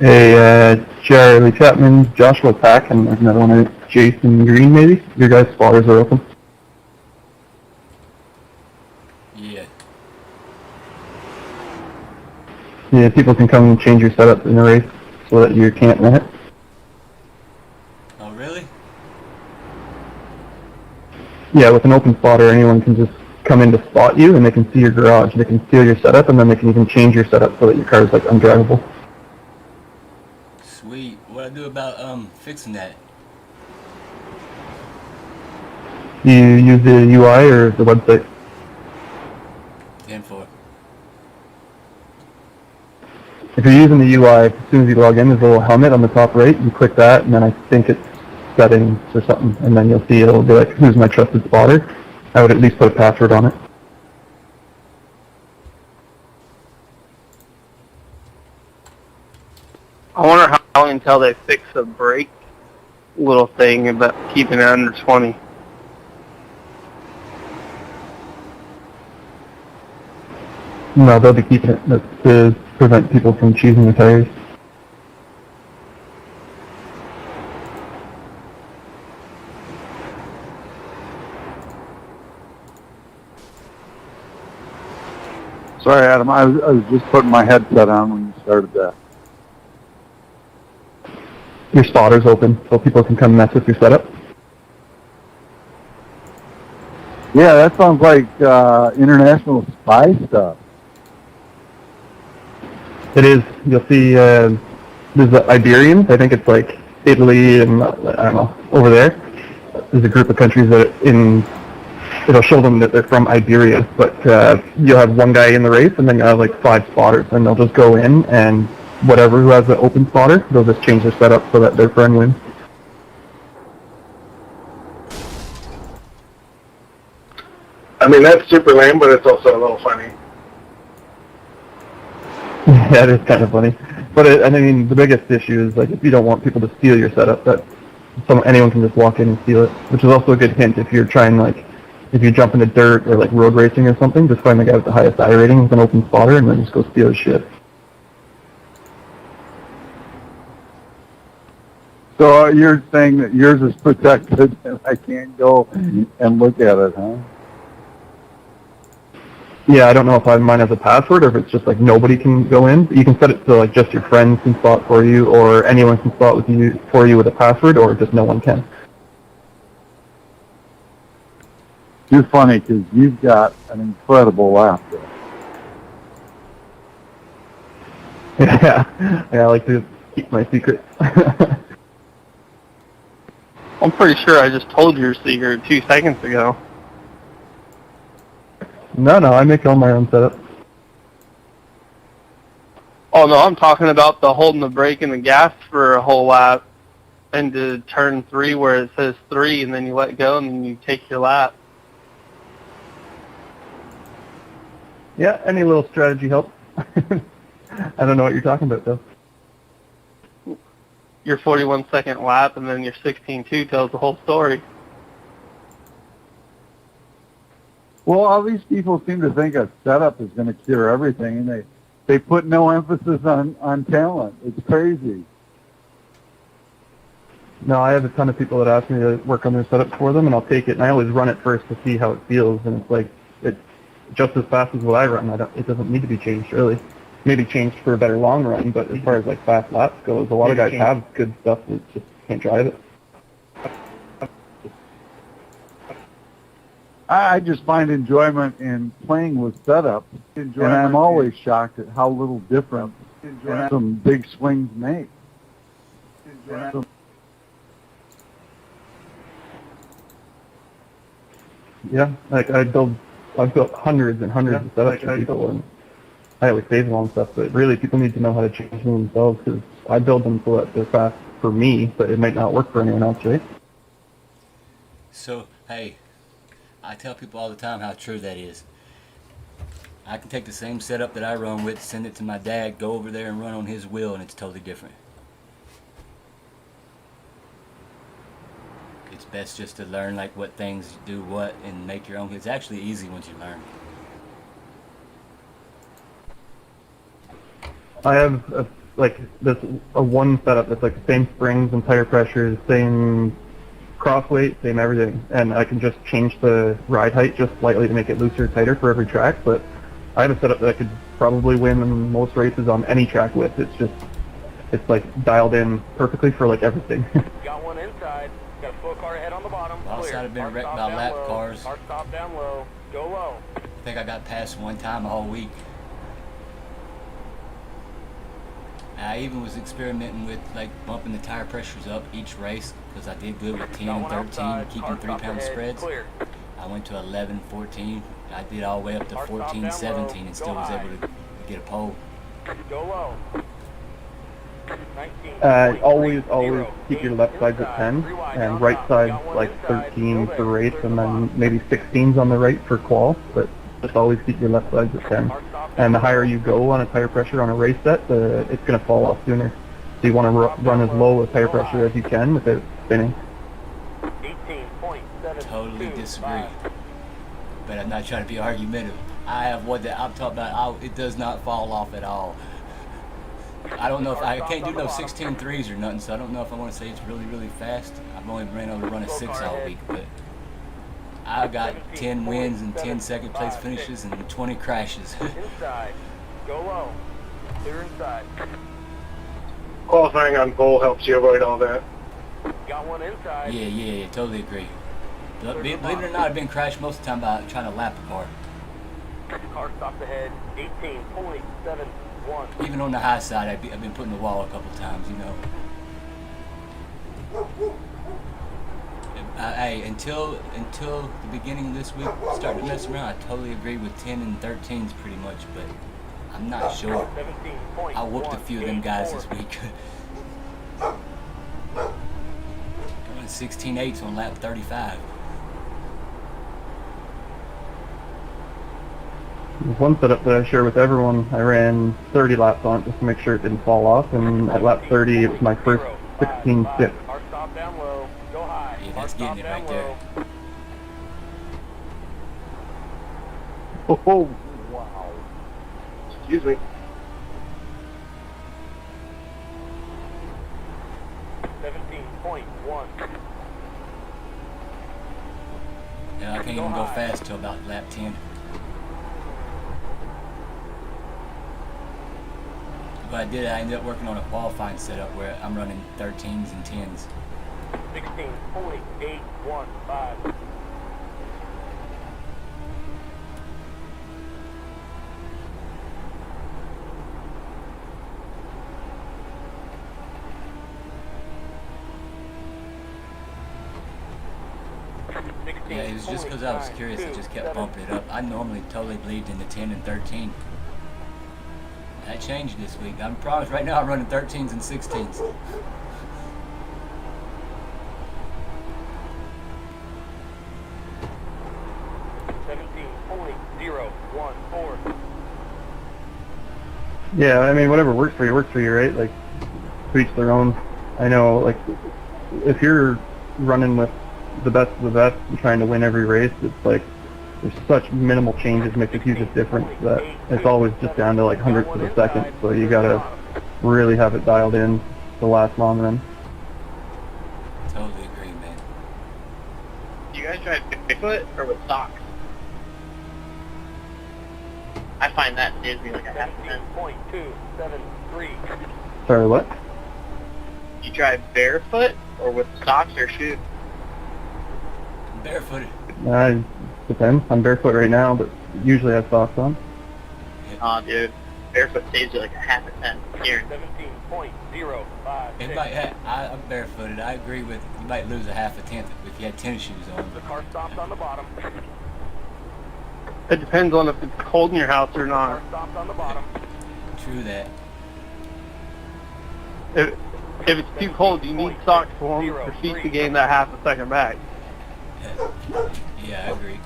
Charlie Chapman, Joshua Pack, and there's another one, Jason Green, maybe? Your guys' spotters are open. Yeah. Yeah, people can come and change your setup in a race so that you can't win it. Oh, really? Yeah, with an open spotter, anyone can just come in to spot you, and they can see your garage. They can steal your setup, and then they can even change your setup so that your car is like undrivable. Sweet. What do I do about fixing that? Do you use the UI or the website? 10-4. If you're using the UI, as soon as you log in, there's a little helmet on the top right. You click that, and then I think it's settings or something, and then you'll see it'll be like, who's my trusted spotter? I would at least put a password on it. I wonder how until they fix a brake little thing about keeping it under 20. No, they'll be keeping it to prevent people from cheesing the tires. Sorry, Adam, I was just putting my headset on when you started that. Your spotter's open, so people can come mess with your setup. Yeah, that sounds like international spy stuff. It is. You'll see there's the Iberians. I think it's like Italy and, I don't know, over there. There's a group of countries that it'll show them that they're from Iberia, but you'll have one guy in the race, and then you'll have like 5 spotters, and they'll just go in, and whatever who has the open spotter, they'll just change their setup so that their friend wins. I mean, that's super lame, but it's also a little funny. Yeah, it is kind of funny. But I mean, the biggest issue is like if you don't want people to steal your setup, that anyone can just walk in and steal it. Which is also a good hint if you're trying if you jump into dirt or like road racing or something, just find the guy with the highest I rating with an open spotter and then just go steal his shit. So you're saying that yours is protected and I can't go and look at it, huh? Yeah, I don't know if mine has a password or if it's just like nobody can go in. You can set it so like just your friends can spot for you, or anyone can spot for you with a password, or just no one can. You're funny because you've got an incredible laughter. Yeah, I like to keep my secrets. I'm pretty sure I just told your secret 2 seconds ago. No, I make all my own setup. Oh no, I'm talking about the holding the brake and the gas for a whole lap, and to turn 3 where it says 3, and then you let go and then you take your lap. Yeah, any little strategy helps. I don't know what you're talking about though. Your 41-second lap and then your 16.2 tells the whole story. Well, all these people seem to think a setup is going to cure everything, and they put no emphasis on talent. It's crazy. No, I have a ton of people that ask me to work on their setup for them, and I'll take it, and I always run it first to see how it feels, and it's like, it's just as fast as what I run. It doesn't need to be changed, really. Maybe changed for a better long run, but as far as like fast laps goes, a lot of guys have good stuff that just can't drive it. I just find enjoyment in playing with setups, and I'm always shocked at how little difference some big swings make. Yeah, like I've built hundreds and hundreds of setups for people, and I always save them on stuff, but really people need to know how to change them themselves, because I build them so that they're fast for me, but it might not work for anyone else, right? So, hey, I tell people all the time how true that is. I can take the same setup that I run with, send it to my dad, go over there and run on his wheel, and it's totally different. It's best just to learn like what things do what and make your own. It's actually easy once you learn. I have a like this a one setup that's like the same springs and tire pressures, same cross weight, same everything, and I can just change the ride height just slightly to make it looser or tighter for every track. But I have a setup that I could probably win in most races on any track with. It's like dialed in perfectly for like everything. Got one inside. Got a slow car ahead on the bottom. Outside Clear. I've been Car wrecked stop by down lap low. cars. Car stop down low. Go low. I think I got passed one time all week. I even was experimenting with like bumping the tire pressures up each race because I did good with 10 Got and one 13, outside. keeping Car 3-pound stop ahead. spreads. Clear. I went to 11, 14. I did all the way up to Car stop 14, down 17 low. and still Go was high. able to get a pole. Go low. 19. Always keep your left sides at 10 and right side like 13 for race, and then maybe 16s on the right for qual. But just always keep your left sides at 10. And the higher you go on a tire pressure on a race set, it's going to fall off sooner. So you want to run as low a tire pressure as you can without spinning. 18.7. Totally disagree. But I'm not trying to be argumentative. I have one that I'm talking about. It does not fall off at all. I don't know if I can't do no 16 threes or nothing, so I don't know if I want to say it's really, really fast. I've only been able to run a 6 all week, but I got 10 wins and 10 second place finishes and 20 crashes. Inside. Go low. Clear inside. Qualifying on pole helps you avoid all that. Got one inside. Yeah, totally agree. Believe it or not, I've been crashed most of the time by trying to lap a car. Car stopped ahead. 18.71. Even on the high side, I've been putting the wall a couple times, you know. Hey, until the beginning of this week, starting to mess around, I totally agree with 10 and 13s pretty much, but I'm not sure. 17.1. I whooped a few of them guys this week. Running 16.8s on lap 35. There's one setup that I share with everyone. I ran 30 laps on it just to make sure it didn't fall off, and at lap 30 it was my first 16.6. Car stop down low. Go high. Yeah, Car that's stop getting it down right there. low. Oh, wow. Excuse me. 17.1. Yeah, I can't even go fast till about lap 10. But I ended up working on a qualifying setup where I'm running 13s and 10s. 16.815. Yeah, it was just because I was curious, I just kept bumping it up. I normally totally believed in the 10 and 13. That changed this week. I promise right now I'm running 13s and 16s. Yeah, I mean, whatever works for you, right? Like, to each their own. I know, like, if you're running with the best of the best and trying to win every race, it's like, there's such minimal changes make a huge difference that it's always just down to like hundredths of a second. So you gotta really have it dialed in to last long run. Totally agree, man. Do you guys drive barefoot or with socks? I find that saves me like a half a cent. 17.273. Sorry, what? You drive barefoot or with socks or shoes? Barefooted. Depends. I'm barefoot right now, but usually I have socks on. Aw, dude. Barefoot saves you like a half a cent here. 17.056. I'm barefooted. I agree with you might lose a half a tenth if you had tennis shoes on. The car stopped on the bottom. It depends on if it's cold in your house or Car not. stopped on the bottom. True that. If it's too cold, you need socks for them for feet to gain that half a second back. Yeah, I agree.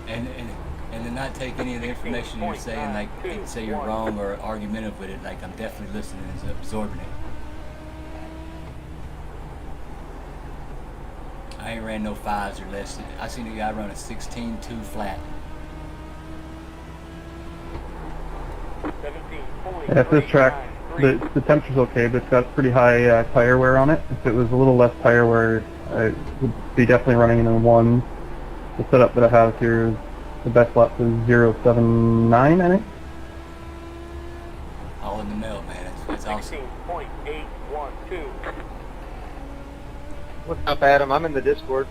And to not take any of the information you're saying, like say you're wrong or argumentative with it, like I'm definitely listening and absorbing it. I ain't ran no 5s or less. I seen a guy run a 16.2 flat. 17.393. Yeah, if this track, the temperature's okay, but it's got pretty high tire wear on it. If it was a little less tire wear, I would be definitely running in a 1. The setup that I have here is the best lap is 0.79, I think. All in the middle, man. That's awesome. 16.812. What's up, Adam? I'm in the Discord.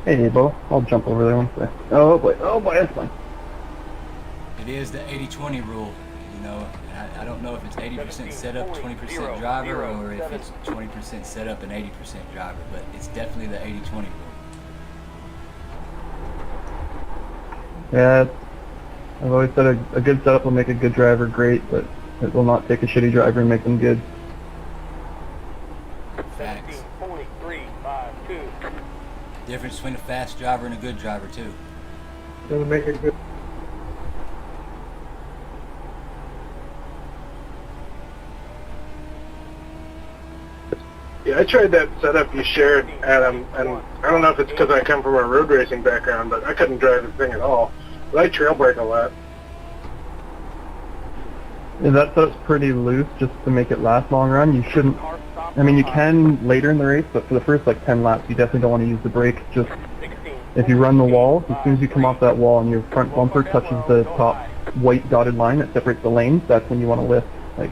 Hey, Bo, I'll jump over there one second. Oh boy, that's fine. It is the 80-20 rule, you know. I don't know if it's 80% setup, 20% driver, or if it's 20% setup and 80% driver, but it's definitely the 80-20 rule. Yeah, I've always said a good setup will make a good driver great, but it will not take a shitty driver and make them good. Facts. 17.352. Difference between a fast driver and a good driver, too. Doesn't make it good. Yeah, I tried that setup you shared, Adam, and I don't know if it's because I come from a road racing background, but I couldn't drive the thing at all. But I trail brake a lot. Yeah, that setup's pretty loose just to make it last long run. You shouldn't, I mean, you can later in the race, but for the first like 10 laps, you definitely don't want to use the brake. Just if you run the wall, as soon as you come off that wall and your front bumper touches the top white dotted line that separates the lanes, that's when you want to lift. Like,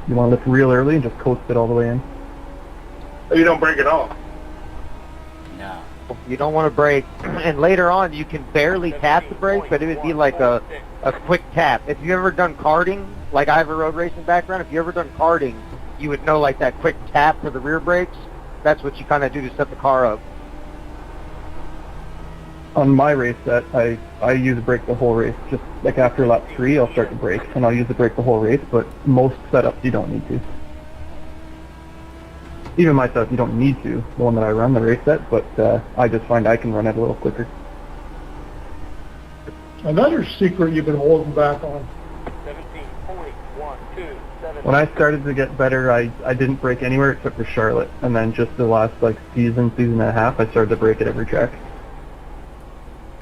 you want to lift real early and just coast it all the way in. You don't brake at all. No. You don't want to brake, and later on you can barely tap the brake, but it would be like a quick tap. If you ever done karting, like I have a road racing background, if you ever done karting, you would know like that quick tap for the rear brakes. That's what you kind of do to set the car up. On my race set, I use the brake the whole race. Just like after lap 3, I'll start the brake, and I'll use the brake the whole race, but most setups you don't need to. Even my setup, you don't need to, the one that I run, the race set, but I just find I can run it a little quicker. Another secret you've been holding back on. 17.127. When I started to get better, I didn't brake anywhere except for Charlotte, and then just the last like season and a half, I started to brake at every track.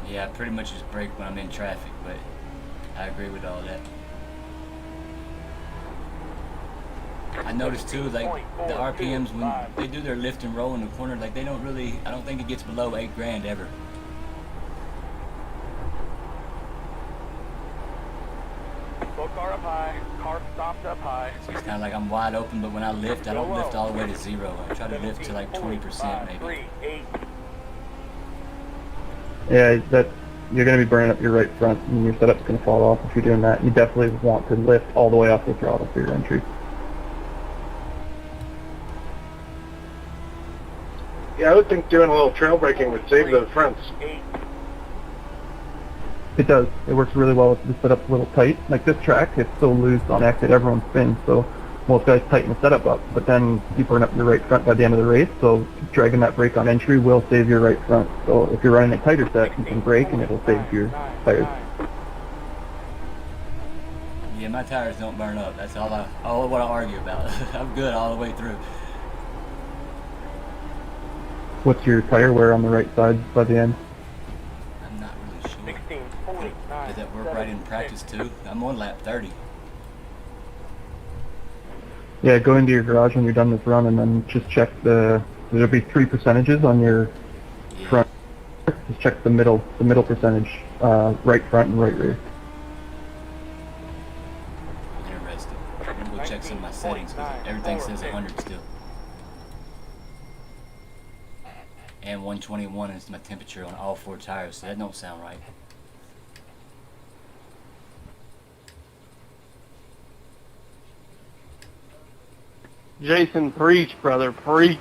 Yeah, I pretty much just brake when I'm in traffic, but I agree with all that. I noticed too, like the RPMs when they do their lift and roll in the corner, like they don't really, I don't think it gets below 8 grand ever. Slow car up high. Car stopped up high. So it's kind of like I'm wide open, but when I lift, I don't lift all the way to 0. I try to lift to like 20% maybe. 17.538. Yeah, that you're going to be burning up your right front, and your setup's going to fall off if you're doing that. You definitely want to lift all the way off the throttle for your entry. Yeah, I would think doing a little trail braking would save the fronts. 8. It does. It works really well if the setup's a little tight. Like this track, it's so loose on X that everyone spins, so most guys tighten the setup up, but then you burn up your right front by the end of the race, so dragging that brake on entry will save your right front. So if you're running a tighter set, you can brake and it'll save your tires. Yeah, my tires don't burn up. That's all what I argue about. I'm good all the way through. What's your tire wear on the right side by the end? I'm not really sure. 16.9. Did that work right in practice too? I'm on lap 30. Yeah, go into your garage when you're done this run and then just check there'll be 3 percentages on your Yeah. front. Just check the middle percentage, right front and right rear. Interesting. I'm gonna go check some of my settings because everything says 100 still. And 121 is my temperature on all 4 tires, so that don't sound right. Jason, preach, brother, preach.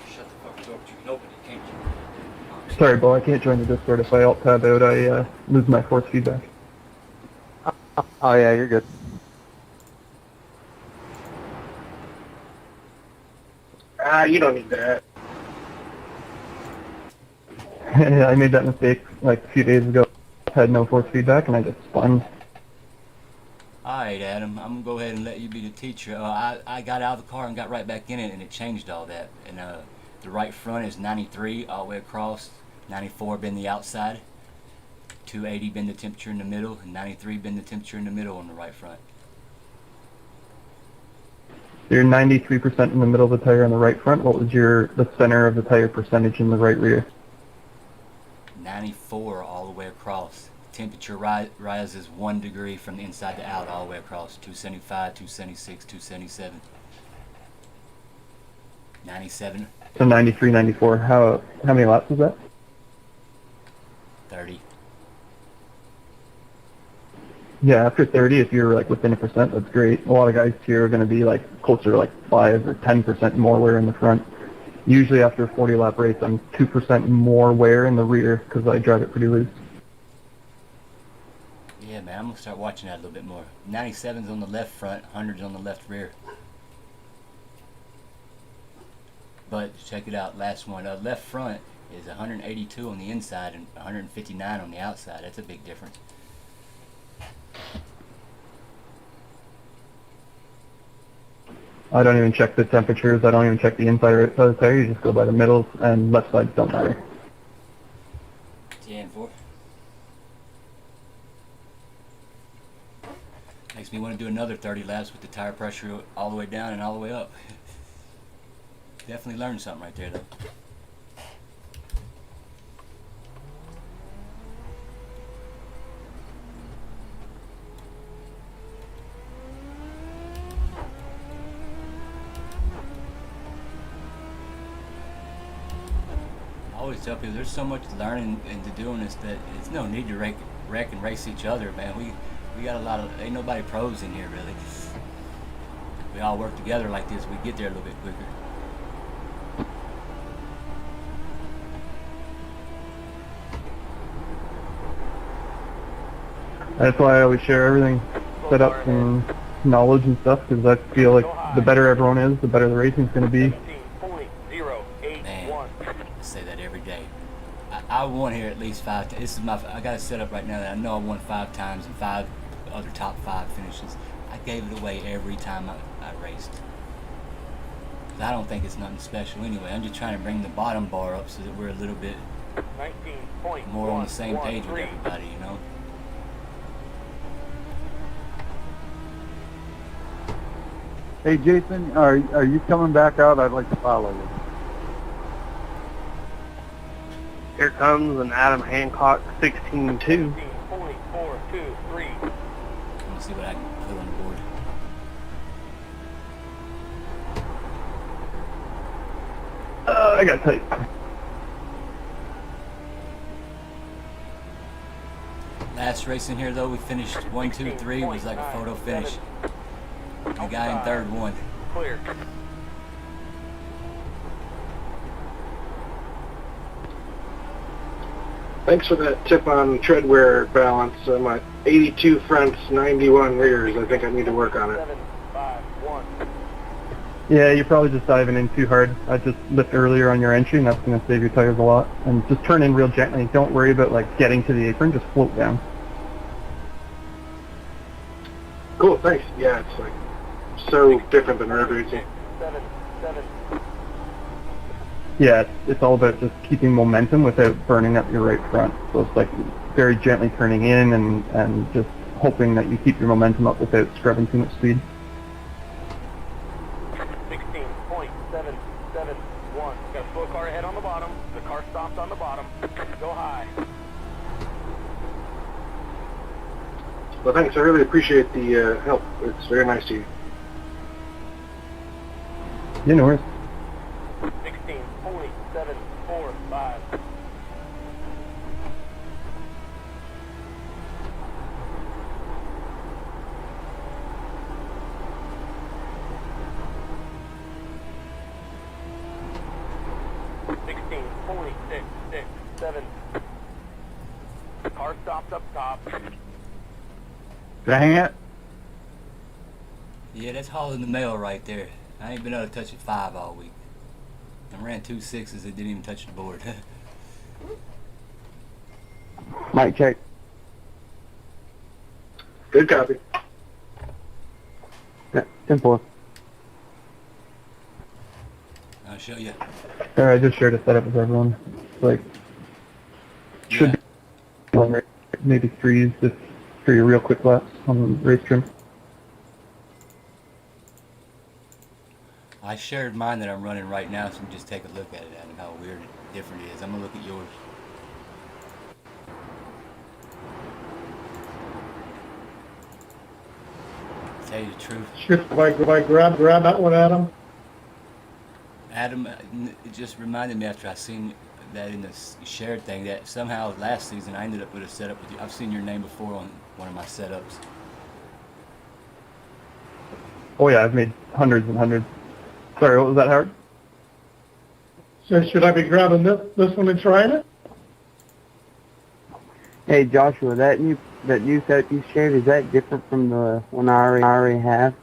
Shut the fuck door, but you can open it, can't you? Sorry, Bo, I can't join the Discord. If I alt tab out, I lose my force feedback. Oh yeah, you're good. You don't need that. I made that mistake like a few days ago. had no force feedback, and I just spun. Alright, Adam, I'm gonna go ahead and let you be the teacher. I got out of the car and got right back in it, and it changed all that. And the right front is 93 all the way across, 94 been the outside, 280 been the temperature in the middle, and 93 been the temperature in the middle on the right front. You're 93% in the middle of the tire on the right front. What was the center of the tire percentage in the right rear? 94 all the way across. Temperature rises 1 degree from the inside to out all the way across. 275, 276, 277. 97, So 93, 94. How many laps was that? 30. Yeah, after 30, if you're like within 1%, that's great. A lot of guys here are going to be like closer to like 5 or 10% more wear in the front. Usually after a 40 lap race, I'm 2% more wear in the rear because I drive it pretty loose. Yeah, man, I'm gonna start watching that a little bit more. 97's on the left front, 100's on the left rear. But check it out, last one. Left front is 182 on the inside and 159 on the outside. That's a big difference. I don't even check the temperatures. I don't even check the inside or outside of the tire. You just go by the middles, and left sides don't matter. Yeah, and 4. Makes me want to do another 30 laps with the tire pressure all the way down and all the way up. Definitely learned something right there, though. I always tell people there's so much learning into doing this that it's no need to wreck and race each other, man. We got a lot of, ain't nobody pros in here really. We all work together like this, we get there a little bit quicker. That's why I always share everything, setups and knowledge and stuff, because I feel like the better everyone is, the better the racing's going to be. Man, I say that every day. I won here at least 5 times. This is I got it set up right now that I know I won 5 times and 5 other top 5 finishes. I gave it away every time I raced. I don't think it's nothing special anyway. I'm just trying to bring the bottom bar up so that we're a little bit more on the same page with everybody, you know? Hey, Jason, are you coming back out? I'd like to follow you. Here comes an Adam Hancock 16-2. 16.423. Let me see what I can put on the board. I got tight. Last race in here though, we finished 1, 2, 3. It was like a photo finish. The guy in third won. Clear. Thanks for that tip on tread wear balance. I'm at 82 fronts, 91 rears. I think I need to work on it. 7, 5, 1. Yeah, you're probably just diving in too hard. I just lift earlier on your entry, and that's going to save your tires a lot. And just turn in real gently. Don't worry about like getting to the apron. Just float down. Cool, thanks. Yeah, it's like so different than road racing. 7, 7. Yeah, it's all about just keeping momentum without burning up your right front. So it's like very gently turning in and just hoping that you keep your momentum up without scrubbing too much speed. 16.771. Got a slow car ahead on the bottom. The car stopped on the bottom. Go high. Well, thanks. I really appreciate the help. It's very nice of you. Yeah, no worries. 16.745. Car stopped up top. Dang it. Yeah, that's hauling the mail right there. I ain't been able to touch a 5 all week. I ran 2 6s that didn't even touch the board. Mike, check. Good copy. Yeah, 10-4. I'll show you. I just shared a setup with everyone. Like, should be one, maybe threes just for your real quick laps on the race trim. I shared mine that I'm running right now, so you can just take a look at it, Adam, how weird and different it is. I'm going to look at yours. To tell you the truth, Shit, if I grab that one, Adam. Adam, it just reminded me after I seen that in the shared thing that somehow last season I ended up with a setup with you. I've seen your name before on one of my setups. Oh yeah, I've made hundreds and hundreds. Sorry, what was that, Howard? So should I be grabbing this one and trying it? Hey Joshua, that new setup you shared, is that different from the one I already have?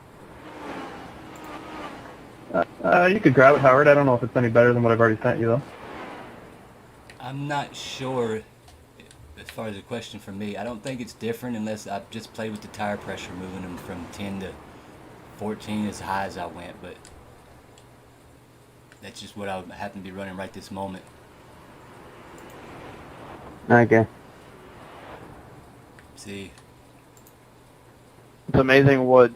You could grab it, Howard. I don't know if it's any better than what I've already sent you, though. I'm not sure as far as the question for me. I don't think it's different unless I've just played with the tire pressure, moving them from 10 to 14 as high as I went, but that's just what I happen to be running right this moment. Okay. See, It's amazing what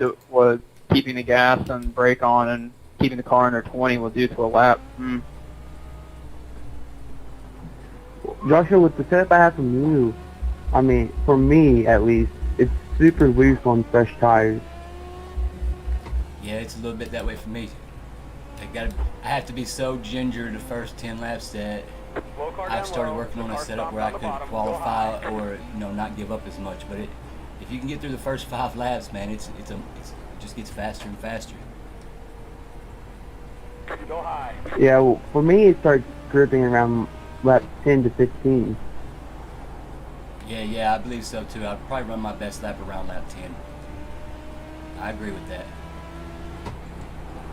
keeping the gas and brake on and keeping the car under 20 will do to a lap. Joshua, with the setup I have from you, I mean, for me at least, it's super loose on fresh tires. yeah, it's a little bit that way for me. I have to be so ginger the first 10 laps that Slow car I've down started low. working on The a car setup stops where I on the could bottom. Go qualify high. or not give up as much. But if you can get through the first 5 laps, man, it just gets faster and faster. Go high. Yeah, well, for me it starts gripping around lap 10 to 15. Yeah, I believe so too. I'd probably run my best lap around lap 10. I agree with that.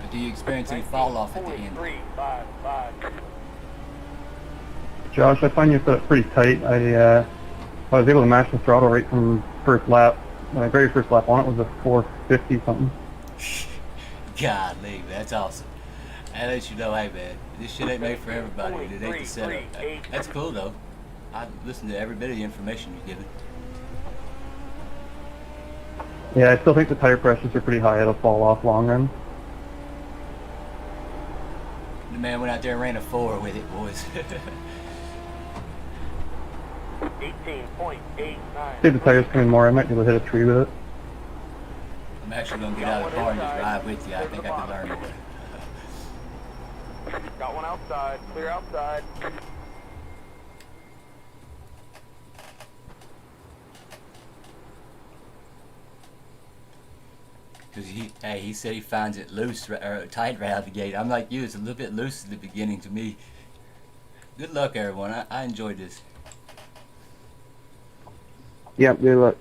But do you experience any fall off at the end? 3, 5, 5. Josh, I find your setup pretty tight. I was able to match the throttle right from first lap. My very first lap on it was a 450 something. Golly, that's awesome. That lets you know, hey man, this shit ain't made for everybody. It ain't the setup. That's cool though. I listen to every bit of the information you're giving. Yeah, I still think the tire pressures are pretty high. It'll fall off long run. The man went out there and ran a 4 with it, boys. 18.89. See if the tires come in more. I might be able to hit a 3 with it. I'm actually gonna get out of the car and just ride with you. I think I could learn more. Got one outside. Clear outside. Cause he said he finds it loose or tight right out the gate. I'm like you, it's a little bit loose at the beginning to me. Good luck, everyone. I enjoyed this. Yep, good luck.